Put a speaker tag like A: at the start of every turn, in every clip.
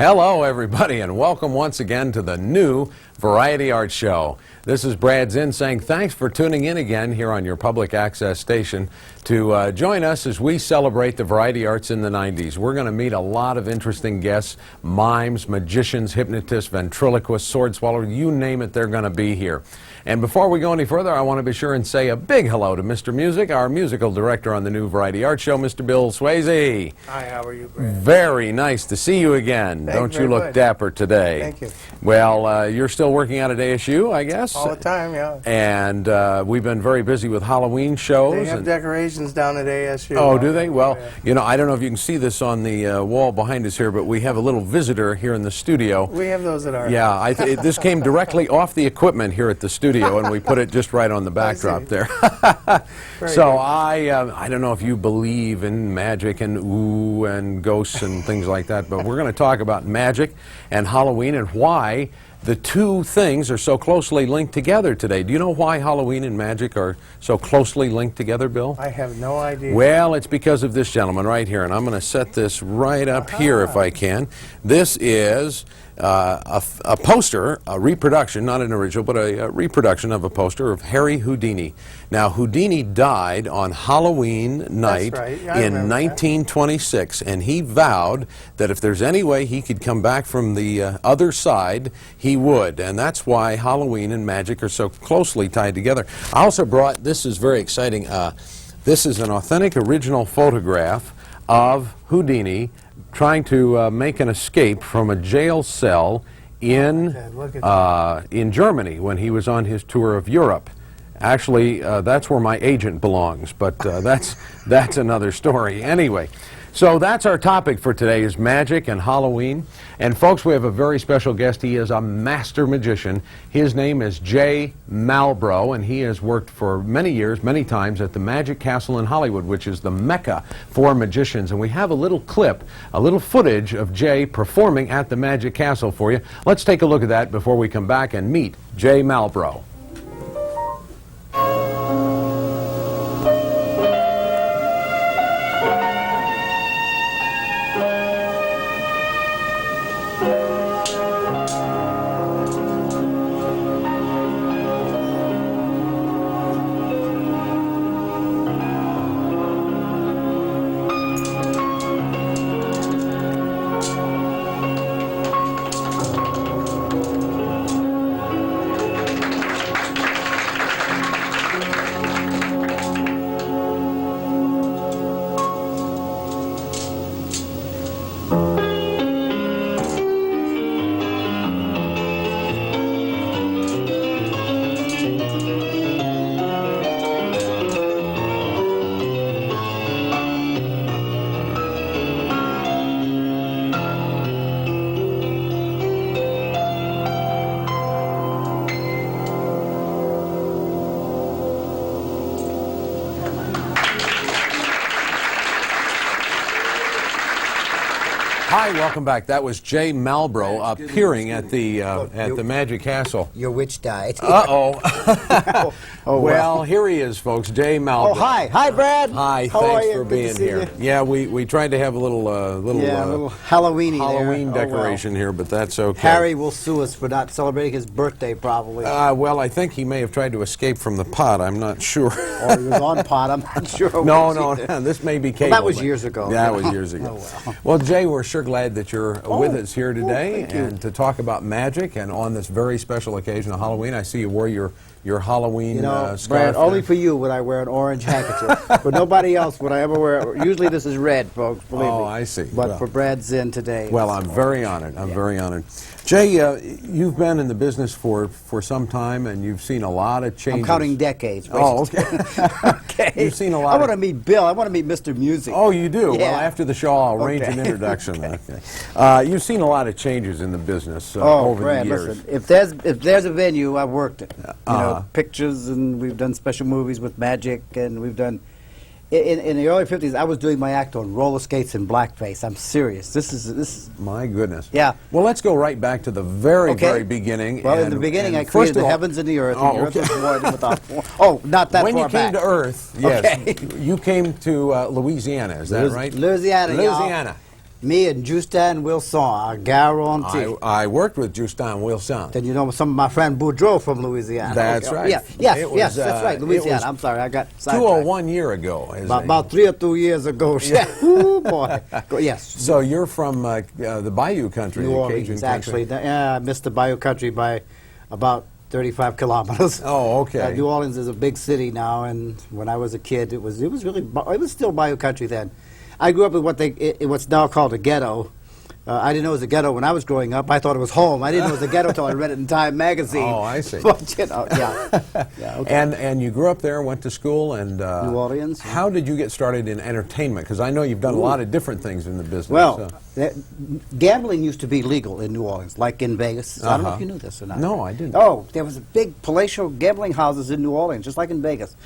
A: Hello, everybody, and welcome once again to the new Variety Arts Show. This is Brad Zinn saying thanks for tuning in again here on your public access station to join us as we celebrate the variety arts in the 90s. We're going to meet a lot of interesting guests, mimes, magicians, hypnotists, ventriloquists, sword swallowers, you name it, they're going to be here. And before we go any further, I want to be sure and say a big hello to Mr. Music, our musical director on the new Variety Arts Show, Mr. Bill Swayze.
B: Hi, how are you, Brad?
A: Very nice to see you again. Don't you look dapper today?
B: Thank you.
A: Well, you're still working out at ASU, I guess?
B: All the time, yeah.
A: And we've been very busy with Halloween shows.
B: They have decorations down at ASU.
A: Oh, do they? Well, you know, I don't know if you can see this on the wall behind us here, but we have a little visitor here in the studio.
B: We have those at our
A: Yeah, this came directly off the equipment here at the studio, and we put it just right on the backdrop there. So I don't know if you believe in magic and ooh and ghosts and things like that, but we're going to talk about magic and Halloween and why the two things are so closely linked together today. Do you know why Halloween and magic are so closely linked together, Bill?
B: I have no idea.
A: Well, it's because of this gentleman right here, and I'm going to set this right up here if I can. This is a poster, a reproduction, not an original, but a reproduction of a poster of Harry Houdini. Now, Houdini died on Halloween night in 1926, and he vowed that if there's any way he could come back from the other side, he would, and that's why Halloween and magic are so closely tied together. I also brought, this is very exciting, this is an authentic original photograph of Houdini trying to make an escape from a jail cell in Germany when he was on his tour of Europe. Actually, that's where my agent belongs, but that's another story. Anyway, so that's our topic for today is magic and Halloween. And folks, we have a very special guest. He is a master magician. His name is Jay Malbrough, and he has worked for many years, many times at the Magic Castle in Hollywood, which is the mecca for magicians. And we have a little clip, a little footage of Jay performing at the Magic Castle for you. Let's take a look at that before we come back and meet Jay Malbrough. Hi, welcome back. That was Jay Malbrough appearing at the Magic Castle.
C: Your witch died.
A: Uh-oh. Well, here he is, folks. Jay Malbrough.
C: Oh, hi. Hi, Brad.
A: Hi,
C: How
A: thanks
C: are you?
A: for
C: Good
A: being
C: to see
A: here.
C: you.
A: Yeah, we tried to have a little
C: Halloween
A: decoration here, but that's okay.
C: Harry will sue us for not celebrating his birthday, probably.
A: Well, I think he may have tried to escape from the pot. I'm not sure.
C: Or he was on pot. I'm not sure.
A: No, this may be cable.
C: Well, that was years ago.
A: Yeah, that was years ago.
C: Oh,
A: well, Jay, we're sure glad that you're with us here today and to talk about magic. And on this very special occasion of Halloween, I see you wore your Halloween scarf.
C: Brad, only for you would I wear an orange handkerchief. For nobody else would I ever wear. Usually this is red, folks. Believe me.
A: Oh, I see.
C: But for Brad Zinn today.
A: Well, I'm very honored. I'm very honored. Jay, you've been in the business for some time, and you've seen a lot of changes.
C: I'm counting decades.
A: Oh, okay.
C: Okay.
A: You've seen a lot.
C: I want to meet Bill. I want to meet Mr. Music.
A: Oh, you do?
C: Yeah.
A: Well, after the show, I'll arrange an introduction. Okay. You've seen a lot of changes in the business over
C: Brad,
A: the years.
C: Listen, if there's a venue, I've worked it. You know, pictures, and we've done special movies with magic, and we've done. In the early 50s, I was doing my act on roller skates and blackface. I'm serious. This is.
A: My goodness.
C: Yeah.
A: Well, let's go right back to the very beginning.
C: Well, in the beginning, I created the heavens and the earth. And the earth was void without form. Oh, not that
A: when
C: far
A: you came
C: back.
A: to Earth, yes, you came to Louisiana. Is that right?
C: Louisiana.
A: Louisiana.
C: Me and Justin Wilson, I guarantee.
A: I worked with Justin Wilson.
C: Then you know some of my friend Boudreaux from Louisiana.
A: That's right.
C: Yeah, yes,
A: It was,
C: yes, that's right,
A: it
C: Louisiana.
A: was
C: I'm sorry, I got sidetracked.
A: 201 year ago.
C: About 3 or 2 years ago. Ooh, boy. Yes.
A: So you're from the Bayou country,
C: New
A: the
C: Orleans,
A: Cajun
C: actually.
A: country.
C: I missed the Bayou country by about 35 kilometers.
A: Oh, okay.
C: New Orleans is a big city now, and when I was a kid, it was still Bayou country then. I grew up in what's now called a ghetto. I didn't know it was a ghetto when I was growing up. I thought it was home. I didn't know it was a ghetto until I read it in Time magazine.
A: Oh, I see.
C: But, you know, yeah. Yeah, okay.
A: And you grew up there, went to school, and
C: New Orleans.
A: How did you get started in entertainment? Because I know you've done a lot of different things in the business.
C: Well, gambling used to be legal in New Orleans, like in Vegas. I don't know if you knew this or not.
A: No, I didn't.
C: Oh, there was a big palatial gambling houses in New Orleans, just like in Vegas.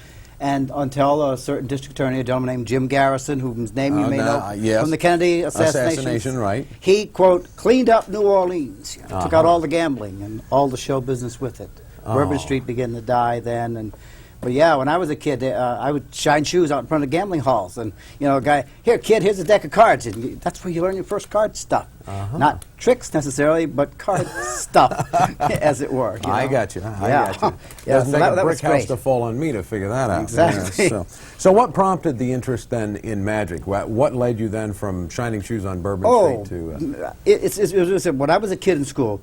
C: And until a certain district attorney, a gentleman named Jim Garrison, whose name you may know
A: yes.
C: from the Kennedy assassination,
A: right?
C: He, quote, cleaned up New Orleans, took out all the gambling and all the show business with it. Bourbon Street began to die then, but yeah, when I was a kid, I would shine shoes out in front of gambling halls, and you know, a guy, here, kid, here's a deck of cards, and that's where you learn your first card stuff. Not tricks necessarily, but card stuff, as it were. You know?
A: I got you. I got you.
C: Yeah,
A: Doesn't
C: so
A: take
C: that
A: a
C: was
A: brick house
C: great.
A: to fall on me to figure that out.
C: Exactly.
A: Yeah, so what prompted the interest then in magic? What led you then from shining shoes on Bourbon Street to?
C: It was when I was a kid in school,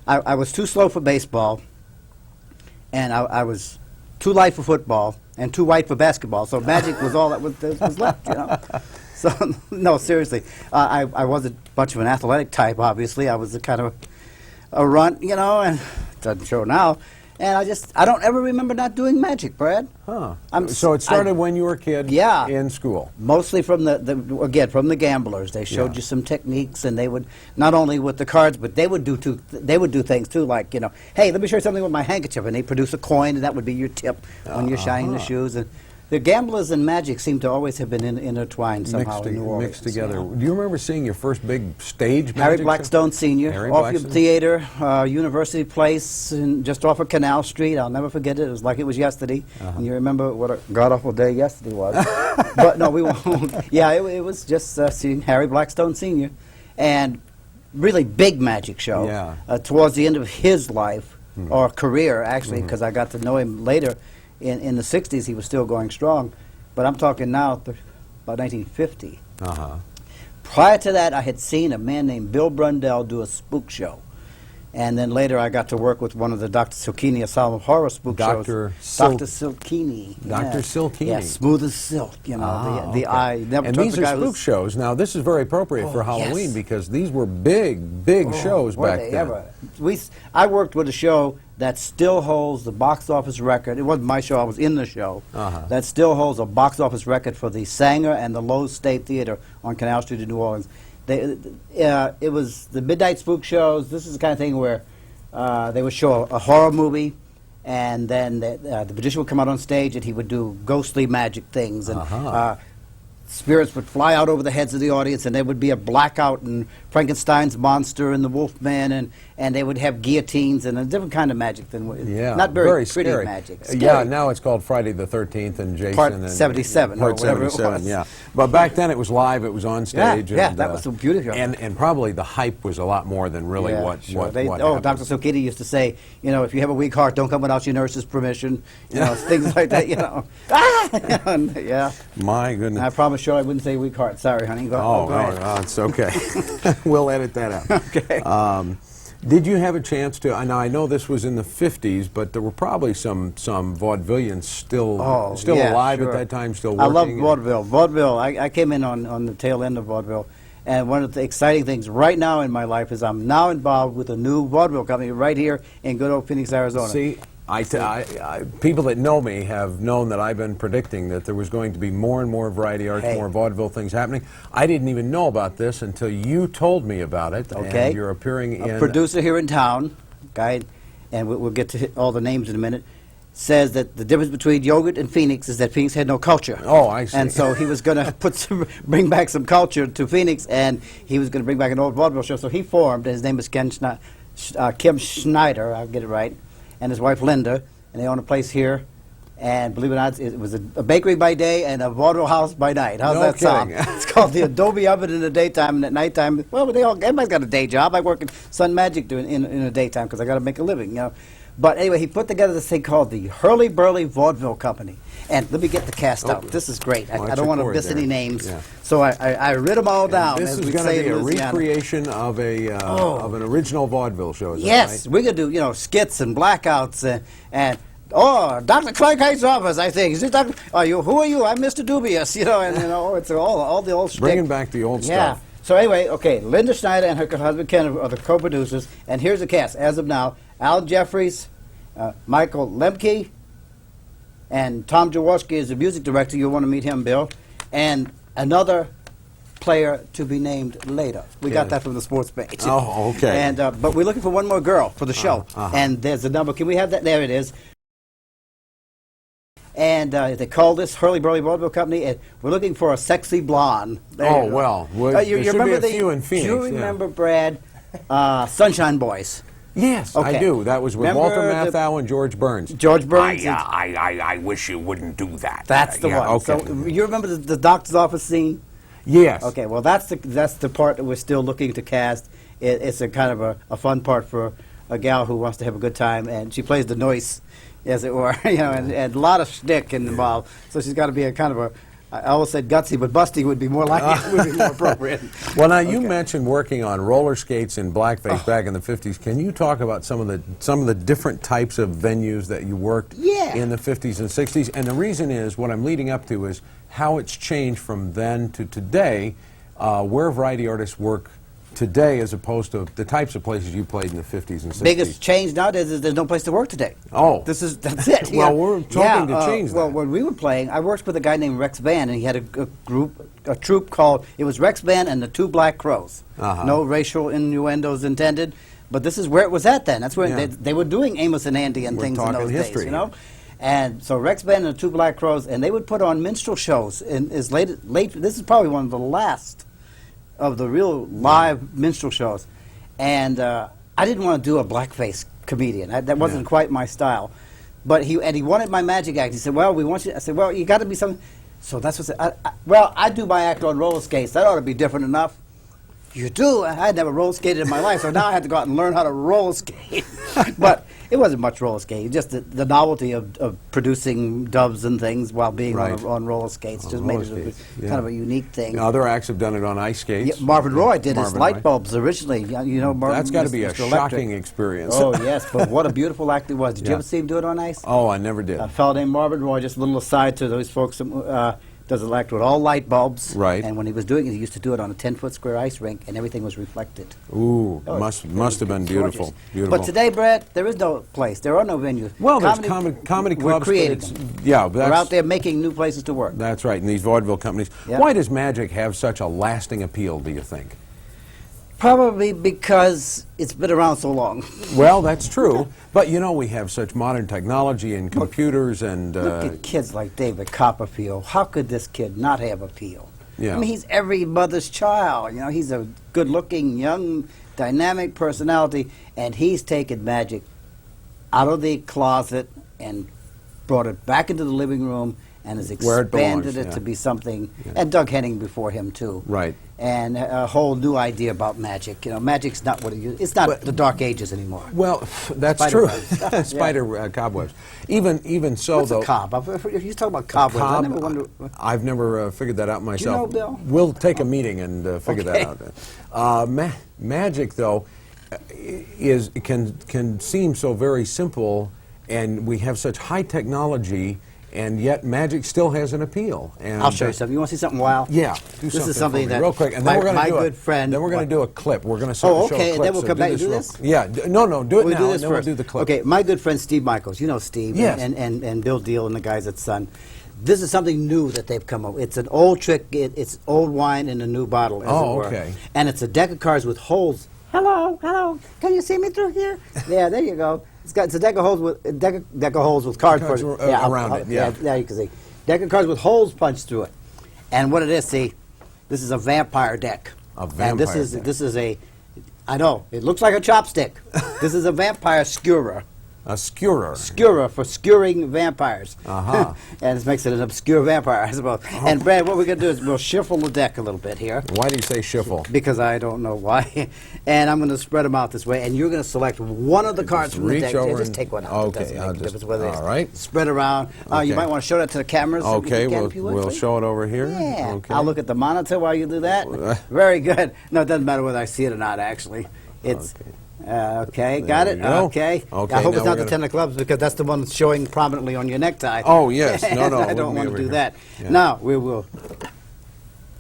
C: I was too slow for baseball, and I was too light for football and too white for basketball. So magic was all that was left, you know. So no, seriously, I wasn't much of an athletic type. Obviously, I was a kind of a runt, you know, and it doesn't show now. And I don't ever remember not doing magic, Brad.
A: Huh. So it started when you were a kid.
C: Yeah.
A: In school.
C: Mostly from from the gamblers. They showed you some techniques, and they would not only with the cards, but they would do things too, like, you know, hey, let me show you something with my handkerchief, and they produce a coin, and that would be your tip when you're shining the shoes. And the gamblers and magic seem to always have been intertwined somehow in New Orleans.
A: Mixed together.
C: You know?
A: Do you remember seeing your first big stage
C: Harry
A: magic
C: Blackstone Sr.,
A: Harry
C: Orpheum
A: Blackstone?
C: Theater, University Place, just off of Canal Street. I'll never forget it. It was like it was yesterday. And you remember what a god-awful day yesterday was. But no, we won't. Yeah, it was just seeing Harry Blackstone Sr. And really big magic show.
A: Yeah.
C: Towards the end of his life, or career, actually, because I got to know him later. In the 60s, he was still going strong. But I'm talking now about 1950. Prior to that, I had seen a man named Bill Brundell do a spook show. And then later I got to work with one of the Dr. Silkini Asylum of Horror spook shows.
A: Dr.
C: Silkini.
A: Dr. Silkini.
C: Yeah, smooth as silk, you know, the eye. Never
A: And
C: took
A: these
C: the guy
A: are spook
C: who's-
A: shows. Now, this is very appropriate for Halloween
C: yes.
A: because these were big shows
C: were
A: back
C: they
A: then.
C: ever. I worked with a show that still holds the box office record. It wasn't my show, I was in the show. That still holds a box office record for the Sanger and the Lowe's State Theater on Canal Street in New Orleans. It was the midnight spook shows. This is the kind of thing where they would show a horror movie, and then the magician would come out on stage and he would do ghostly magic things, and spirits would fly out over the heads of the audience, and there would be a blackout, and Frankenstein's monster and the Wolfman, and they would have guillotines and a different kind of magic than not very pretty
A: scary.
C: magic.
A: Yeah,
C: Scary.
A: now it's called Friday the 13th and Jason.
C: Part
A: and
C: 77 or
A: Part
C: whatever it
A: 77,
C: was.
A: yeah. But back then it was live, it was on stage.
C: Yeah,
A: and,
C: that was so beautiful.
A: And probably the hype was a lot more than really what happened.
C: Dr. Silkini used to say, you know, if you have a weak heart, don't come without your nurse's permission. You know, things like that, you know. Yeah.
A: My goodness.
C: I promised you I wouldn't say weak heart. Sorry, honey. Go ahead.
A: No, it's okay. We'll edit that out.
C: Okay.
A: Did you have a chance to? Now I know this was in the 50s, but there were probably some vaudevillians still alive
C: sure.
A: at that time, still
C: I
A: working.
C: love vaudeville. Vaudeville. I came in on the tail end of vaudeville, and one of the exciting things right now in my life is I'm now involved with a new vaudeville company right here in good old Phoenix, Arizona.
A: See, people that know me have known that I've been predicting that there was going to be more and more variety arts, more vaudeville things happening. I didn't even know about this until you told me about it.
C: Okay.
A: And you're appearing in...
C: A producer here in town, guy, and we'll get to hit all the names in a minute, says that the difference between yogurt and Phoenix is that Phoenix had no culture.
A: Oh, I see.
C: And so he was going to bring back some culture to Phoenix, and he was going to bring back an old vaudeville show. So he formed, and his name is Kim Schneider, I'll get it right, and his wife Linda, and they own a place here. And believe it or not, it was a bakery by day and a vaudeville house by night. How's
A: No
C: that sound?
A: kidding.
C: It's called the Adobe Oven in the daytime, and at nighttime, well, everybody's got a day job. I work in Sun Magic in the daytime because I got to make a living, you know. But anyway, he put together this thing called the Hurly Burly Vaudeville Company. And let me get the cast out. This is great. I don't want to miss any names.
A: Yeah.
C: So I writ them all down.
A: This
C: as
A: is
C: we
A: going to
C: say
A: be
C: in
A: a
C: Louisiana.
A: recreation of of an original vaudeville show. Is
C: Yes,
A: that
C: we're going to do, you know, skits and blackouts and oh, Dr. Clankate's office, I think. Is this Dr. Who are you? I'm Mr. Dubious, you know, and you know, it's all the old
A: right?
C: shtick.
A: Bringing back the old
C: Yeah.
A: stuff.
C: So anyway, okay, Linda Schneider and her husband Ken are the co-producers, and here's the cast as of now: Al Jeffries, Michael Lemke, and Tom Jaworski is the music director. You'll want to meet him, Bill, and another player to be named later. We got that from the sports page.
A: Oh, okay.
C: And but we're looking for one more girl for the show, and there's a number. Can we have that? There it is. And they call this Hurly Burly Vaudeville Company, and we're looking for a sexy blonde. There
A: Oh,
C: you go.
A: well,
C: you
A: there should be
C: remember
A: a few in Phoenix,
C: Do you
A: yeah.
C: remember, Brad, Sunshine Boys?
A: Yes, I
C: Okay.
A: do. That was with
C: Remember
A: Walter
C: the-
A: Matthau and George Burns.
C: George Burns.
A: I wish you wouldn't do that.
C: That's the
A: Yeah,
C: one.
A: Okay.
C: So you remember the doctor's office scene?
A: Yes.
C: Okay, well that's the part that we're still looking to cast. It's a kind of a fun part for a gal who wants to have a good time, and she plays the noise, as it were, you know, and a lot of shtick involved. So she's got to be a kind of a, I always said gutsy, but busty would be more likely, would be more appropriate.
A: Well, now you mentioned working on roller skates in blackface back in the 50s. Can you talk about some of the different types of venues that you worked in the 50s and 60s? And the reason is, what I'm leading up to is how it's changed from then to today, where variety artists work today as opposed to the types of places you played in the 50s and 60s.
C: Biggest change nowadays is there's no place to work today.
A: Oh.
C: That's it.
A: Well, we're talking to change that.
C: Well, when we were playing, I worked with a guy named Rex Band, and he had a troupe called, it was Rex Band and the Two Black Crows. No racial innuendos intended, but this is where it was at then. That's where they were doing Amos and Andy and
A: We're
C: things in
A: talking
C: those
A: history
C: days, you know?
A: here.
C: And so Rex Band and the Two Black Crows, and they would put on minstrel shows. And as late, this is probably one of the last of the real live minstrel shows. And I didn't want to do a blackface comedian. That wasn't quite my style. But he wanted my magic act. He said, well, we want you. I said, well, you got to be something. So that's what I do my act on roller skates. That ought to be different enough. You do? I had never roller skated in my life, so now I had to go out and learn how to roller skate. But it wasn't much roller skating, just the novelty of producing doves and things while being on roller skates just made it kind of a unique thing.
A: Other acts have done it on ice skates.
C: Yeah, Marvin Roy did his
A: Marvin
C: light
A: Roy.
C: bulbs originally. You know, Marvin,
A: That's got to be a
C: Mr. Electric.
A: shocking experience.
C: Oh, yes, but what a beautiful act it was. Did you ever see him do it on ice?
A: Oh, I never did.
C: A fellow named Marvin Roy, just a little aside to those folks, does an act with all light bulbs.
A: Right.
C: And when he was doing it, he used to do it on a 10-foot square ice rink, and everything was reflected.
A: Ooh,
C: Oh,
A: must have been
C: gorgeous.
A: beautiful. Beautiful.
C: But today, Brad, there is no place. There are no venues.
A: Well, there's comedy
C: we're
A: clubs.
C: creating
A: but
C: them.
A: yeah,
C: We're out there making new places to work.
A: That's right, in these vaudeville companies.
C: Yeah.
A: Why does magic have such a lasting appeal, do you think?
C: Probably because it's been around so long.
A: Well, that's true. But, you know, we have such modern technology and computers and...
C: Look at kids like David Copperfield. How could this kid not have appeal?
A: Yeah.
C: I mean, he's every mother's child. You know, he's a good-looking, young, dynamic personality, and he's taken magic out of the closet and brought it back into the living room and has
A: Where it belongs,
C: expanded it
A: yeah.
C: to be something. And Doug Henning before him, too.
A: Right.
C: And a whole new idea about magic. You know, magic's not what it used. It's not the Dark Ages anymore.
A: Well, that's
C: Spider
A: true.
C: webs.
A: Spider cobwebs. Even so,
C: What's
A: though...
C: a cob? If you talk about cobwebs, I never wonder...
A: I've never figured that out myself.
C: know, Bill?
A: We'll take a meeting and figure that out. Magic, though, can seem so very simple, and we have such high technology, and yet magic still has an appeal. And
C: I'll show you something. You want to see something wild?
A: Yeah, do
C: This is
A: for
C: something
A: me
C: that
A: real quick, and
C: my-
A: then we're going
C: my
A: to do
C: good friend-
A: Then we're going to do a clip. We're going to
C: Oh,
A: show
C: okay,
A: a
C: and
A: clip.
C: then we'll
A: so
C: come back and do
A: real-
C: this?
A: Yeah, no, do it
C: We
A: now,
C: do this
A: and then
C: for
A: we'll do the clip.
C: Okay, my good friend Steve Michaels. You know Steve,
A: Yes.
C: and Bill Deal and the guys at Sun. This is something new that they've come up with. It's an old trick. It's old wine in a new bottle, as it were.
A: Okay.
C: And it's a deck of cards with holes. Hello, can you see me through here? Yeah, there you go. It's a deck of holes with deck of holes with cards
A: Cards
C: for
A: around it, yeah.
C: Yeah, you can see. Deck of cards with holes punched through it. And what it is, see, this is a vampire deck.
A: A vampire
C: and this
A: deck.
C: is a, I know, it looks like a chopstick. This is a vampire skewer.
A: A skewer.
C: Skewer for skewering vampires.
A: Uh-huh.
C: And it makes it an obscure vampire, I suppose. And Brad, what we're going to do is we'll shuffle the deck a little bit here.
A: Why do you say shuffle?
C: Because I don't know why. And I'm going to spread them out this way, and you're going to select one of the cards from the
A: reach
C: deck.
A: over
C: Just
A: and-
C: take one out.
A: okay,
C: It doesn't make
A: I'll
C: a
A: just-
C: difference whether it's
A: all right.
C: spread around. You
A: Okay.
C: might want to show that to the cameras. so
A: Okay,
C: again, if you would,
A: we'll
C: please.
A: show it over here.
C: Yeah.
A: Okay.
C: I'll look at the monitor while you do that. Very good. No, it doesn't matter whether I see it or not, actually. It's... Okay, got
A: There
C: it?
A: we go.
C: Okay.
A: Okay,
C: I hope
A: now
C: it's not
A: we're
C: the 10 of clubs because that's the one that's showing prominently on your necktie.
A: Oh, yes. No, no, it
C: I don't
A: wouldn't be
C: want to
A: over
C: do
A: here.
C: that.
A: Yeah.
C: Now, we will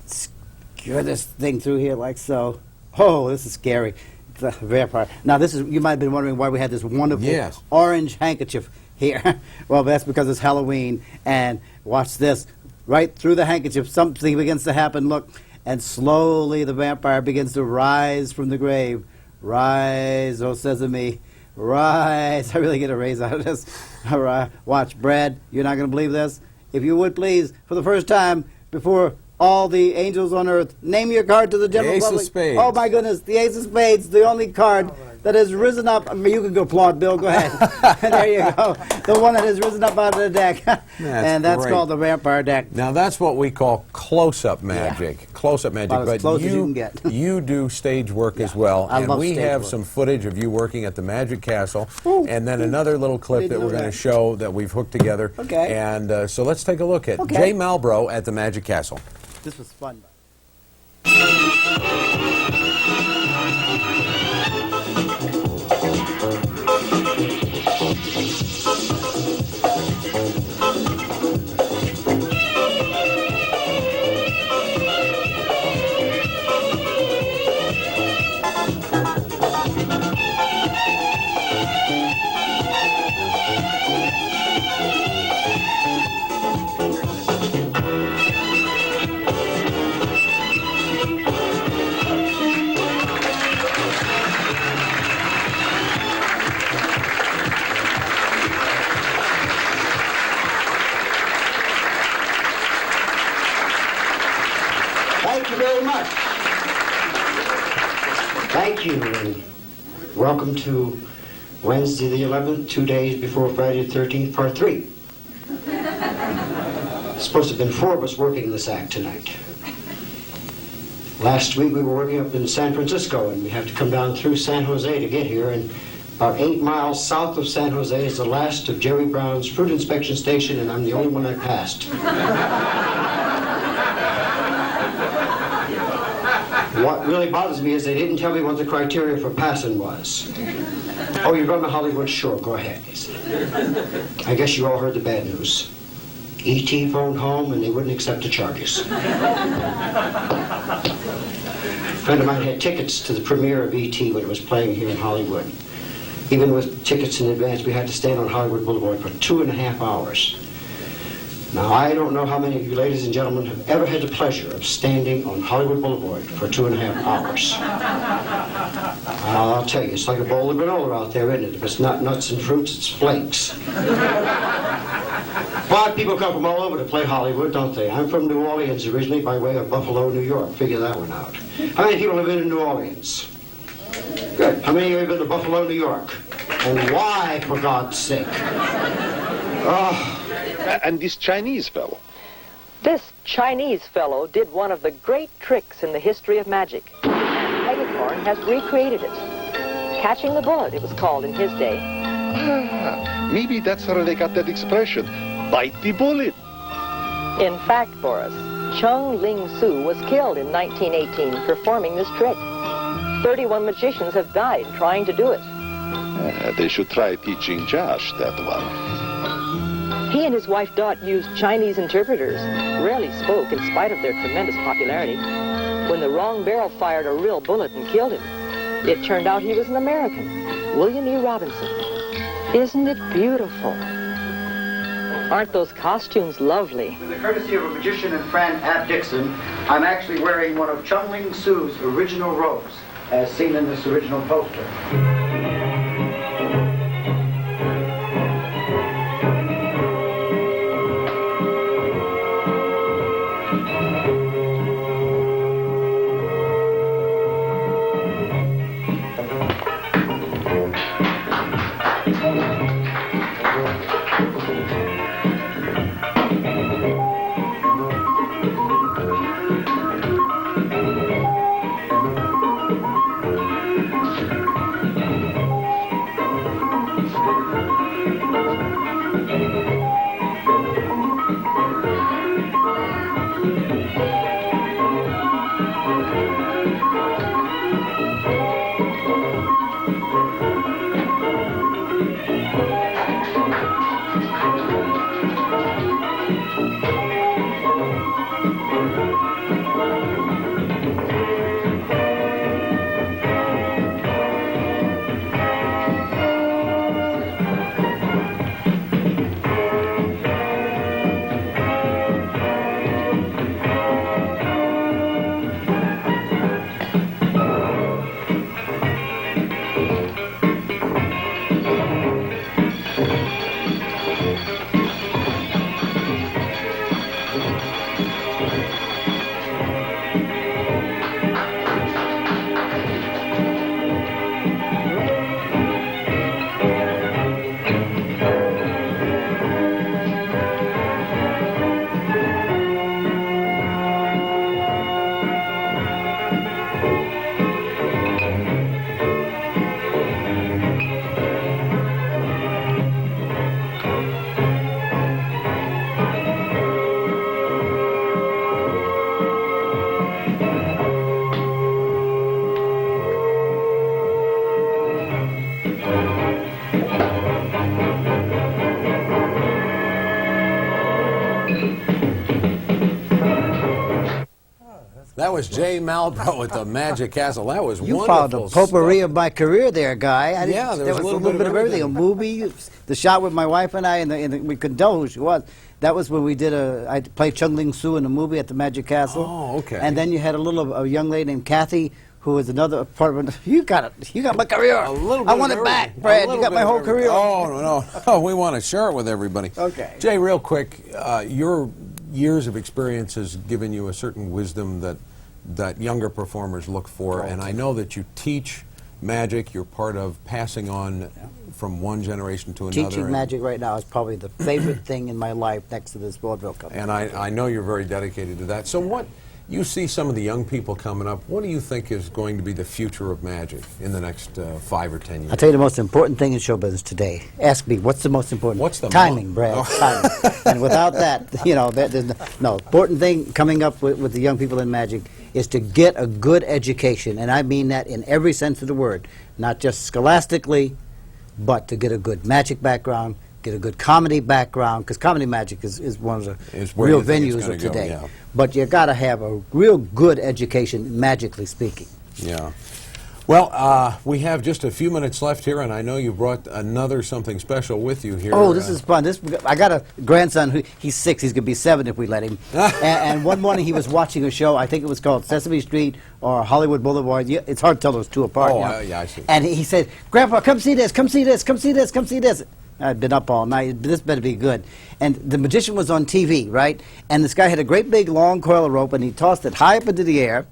C: skewer this thing through here like so. Oh, this is scary. It's a vampire. Now, this is, you might have been wondering why we had this wonderful
A: Yes.
C: orange handkerchief here. Well, that's because it's Halloween. And watch this. Right through the handkerchief, something begins to happen. Look. And slowly the vampire begins to rise from the grave. Rise, O Sesame, rise. I really get a raise out of this. All right. Watch, Brad, you're not going to believe this. If you would please, for the first time, before all the angels on earth, name your card to the general
A: Ace of
C: public.
A: Spades.
C: Oh, my goodness, the Ace of Spades, the only card that has risen up. I mean, you can go applaud, Bill, go ahead. There you go. The one that has risen up out of the deck. And that's
A: great.
C: called the vampire deck.
A: Now that's what we call close-up magic. Close-up magic.
C: About as
A: but
C: close as you
A: you
C: can get.
A: you do stage work as well,
C: I
A: and
C: love
A: we
C: stage
A: have
C: work.
A: some footage of you working at the Magic Castle,
C: Ooh.
A: and then another little clip
C: Didn't
A: that we're
C: know
A: going to
C: that.
A: show that we've hooked together.
C: Okay.
A: And so let's take a look at
C: Okay.
A: Jay Malbrough at the Magic Castle.
C: This was fun.
D: Thank you very much. Thank you, and welcome to Wednesday the 11th, 2 days before Friday the 13th, part 3. It's supposed to have been 4 of us working this act tonight. Last week we were working up in San Francisco, and we have to come down through San Jose to get here, and about 8 miles south of San Jose is the last of Jerry Brown's fruit inspection station, and I'm the only one that passed. What really bothers me is they didn't tell me what the criteria for passing was. Oh, you're going to Hollywood? Sure, go ahead. They said. I guess you all heard the bad news. E.T. phoned home and they wouldn't accept the charges. A friend of mine had tickets to the premiere of E.T. when it was playing here in Hollywood. Even with tickets in advance, we had to stand on Hollywood Boulevard for 2.5 hours. Now, I don't know how many of you ladies and gentlemen have ever had the pleasure of standing on Hollywood Boulevard for 2.5 hours. I'll tell you, it's like a bowl of granola out there, isn't it? If it's not nuts and fruits, it's flakes. But people come from all over to play Hollywood, don't they? I'm from New Orleans originally by way of Buffalo, New York. Figure that one out. How many people have been in New Orleans? Good. How many of you have been to Buffalo, New York? And why, for God's sake? Oh.
E: And this Chinese fellow.
F: This Chinese fellow did one of the great tricks in the history of magic. Megacorn has recreated it. Catching the bullet, it was called in his day.
E: Ah, maybe that's where they got that expression. Bite the bullet.
F: In fact, Boris, Chung Ling Soo was killed in 1918 performing this trick. 31 magicians have died trying to do it.
E: They should try teaching Josh that one.
F: He and his wife Dot used Chinese interpreters, rarely spoke in spite of their tremendous popularity. When the wrong barrel fired a real bullet and killed him, it turned out he was an American, William E. Robinson. Isn't it beautiful? Aren't those costumes lovely?
D: With the courtesy of a magician and friend, Ab Dixon, I'm actually wearing one of Chung Ling Soo's original robes, as seen in this original poster.
A: That was Jay Malbrough at the Magic Castle. That was
C: You
A: wonderful.
C: followed the potpourri
A: stuff.
C: of my career there, Guy.
A: Yeah, there was
C: a little bit of everything. A movie, the shot with my wife and I, and we could know who she was. That was when we did I played Chung Ling Soo in a movie at the Magic Castle.
A: Oh, okay.
C: And then you had a young lady named Kathy, who was another part of it. You got it. You got my career.
A: A little bit
C: I want
A: of
C: it back,
A: everything.
C: Brad.
A: A little
C: You got
A: bit
C: my
A: of
C: whole
A: everything.
C: career.
A: Oh, no. We want to share it with everybody.
C: Okay.
A: Jay, real quick, your years of experience has given you a certain wisdom that younger performers look for, and I know that you teach magic. You're part of passing on from one generation to another.
C: Teaching magic right now is probably the favorite thing in my life next to this vaudeville company.
A: And I know you're very dedicated to that. So what, you see some of the young people coming up, what do you think is going to be the future of magic in the next 5 or 10 years?
C: I'll tell you the most important thing in show business today. Ask me, what's the most important?
A: What's the
C: timing, Brad? Timing. And without that, there's no important thing coming up with the young people in magic is to get a good education, and I mean that in every sense of the word, not just scholastically, but to get a good magic background, get a good comedy background, because comedy magic is one of the
A: where
C: real
A: you think it's
C: venues
A: gonna
C: of
A: go,
C: today.
A: yeah.
C: But you got to have a real good education, magically speaking.
A: Yeah. Well, we have just a few minutes left here, and I know you brought another something special with you here.
C: Oh, this is fun. I got a grandson. He's 6. He's going to be 7 if we let him. and one morning he was watching a show. I think it was called Sesame Street or Hollywood Boulevard. It's hard to tell those two apart.
A: Oh,
C: you know?
A: yeah, I see.
C: And he said, "Grandpa, come see this. Come see this. Come see this. Come see this." I'd been up all night. This better be good. And the magician was on TV, right? And this guy had a great big long coil of rope, and he tossed it high up into the air.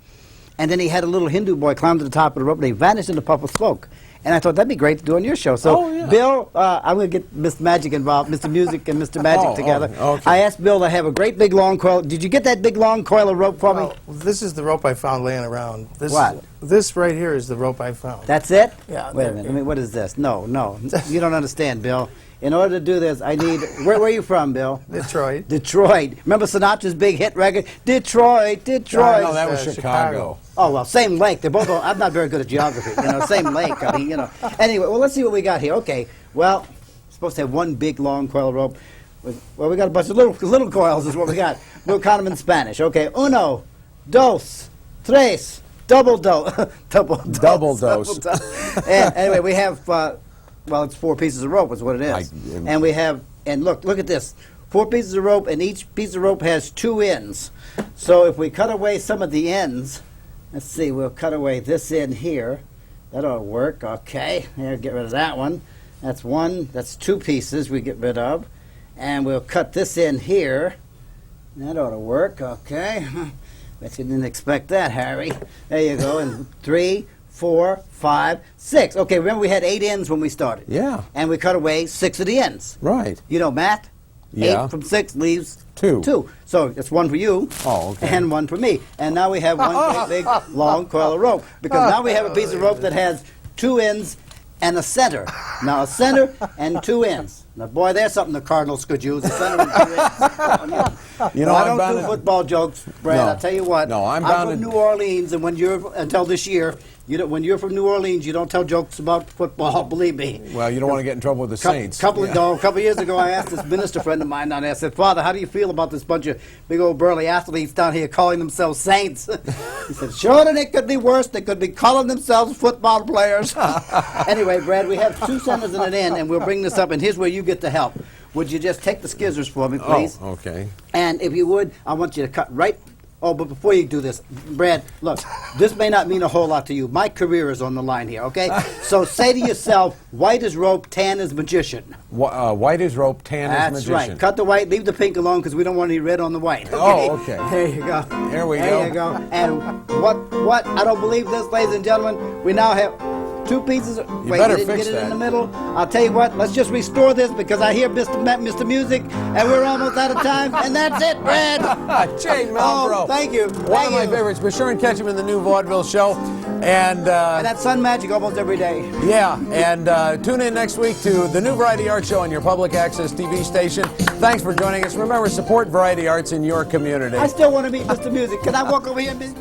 C: And then he had a little Hindu boy climb to the top of the rope, and he vanished in a puff of smoke. And I thought, that'd be great to do on your show. So, Bill, I'm going to get Mr. Magic involved, Mr. Music and Mr. Magic together.
A: Okay.
C: I asked Bill to have a great big long coil. Did you get that big long coil of rope for me?
B: Well, this is the rope I found laying around.
C: What?
B: This right here is the rope I found.
C: That's it?
B: Yeah,
C: Wait a
B: there-
C: minute. I mean, what is this? No. You don't understand, Bill. In order to do this, I need... Where are you from, Bill?
B: Detroit.
C: Detroit. Remember Sinatra's big hit record? Detroit, Detroit.
A: No, that was Chicago.
C: Oh, well, same lake. They're both... I'm not very good at geography. Same lake. I mean, Anyway, well, let's see what we got here. Okay. Well, supposed to have one big, long coil rope. Well, we got a bunch of little coils is what we got. We'll count them in Spanish. Okay. Uno, dos, tres, double dose. Double dose. And anyway, we have... well, it's 4 pieces of rope is what it is. And we have, and look at this. 4 pieces of rope, and each piece of rope has 2 ends. So if we cut away some of the ends, let's see, we'll cut away this end here. That ought to work, okay. Here, get rid of that one. That's 2 pieces we get rid of. And we'll cut this end here. That ought to work, okay. Bet you didn't expect that, Harry. There you go, and 3, 4, 5, 6. Okay, remember we had 8 ends when we started.
A: Yeah.
C: And we cut away 6 of the ends.
A: Right.
C: You know math?
A: Yeah.
C: 8 from 6 leaves
A: 2.
C: 2. So it's 1 for you.
A: Oh, okay.
C: And 1 for me. And now we have one great big long coil of rope. Because now we have a piece of rope that has 2 ends and a center. Now a center and 2 ends. Now, boy, there's something the Cardinals could use. A center and 2 ends. I don't do football jokes, Brad.
A: No.
C: I'll tell you what.
A: No, I'm
C: from
A: bound
C: New Orleans, and until this year, when you're from New Orleans, you don't tell jokes about football. Believe me.
A: Well, you don't want to get in trouble with the Saints.
C: A couple of years ago, I asked this minister friend of mine down there. I said, "Father, how do you feel about this bunch of big old burly athletes down here calling themselves saints?" He said, "Sure, and it could be worse. They could be calling themselves football players." Anyway, Brad, we have 2 centers and an end, and we'll bring this up. And here's where you get to help. Would you just take the skizzers for me, please?
A: Oh, okay.
C: And if you would, I want you to cut right... Oh, but before you do this, Brad, look, this may not mean a whole lot to you. My career is on the line here, okay? So say to yourself, white is rope, tan is magician.
A: White is rope, tan is magician.
C: That's right. Cut the white, leave the pink alone because we don't want any red on the white. Okay?
A: Oh, okay.
C: There you go.
A: There we go.
C: There you go. And what? I don't believe this, ladies and gentlemen. We now have 2 pieces. Wait,
A: better
C: we didn't
A: fix
C: get it
A: that.
C: in the middle. I'll tell you what. Let's just restore this because I hear Mr. Music, and we're almost out of time. And that's it, Brad.
A: Jay Malbrough.
C: Oh, thank you.
A: One of my favorites. Be sure and catch him in the new vaudeville show. And
C: that's Sun Magic almost every day.
A: yeah, and tune in next week to the new Variety Arts Show on your public access TV station. Thanks for joining us. Remember, support Variety Arts in your community.
C: I still want to meet Mr. Music. Can I walk over here and meet?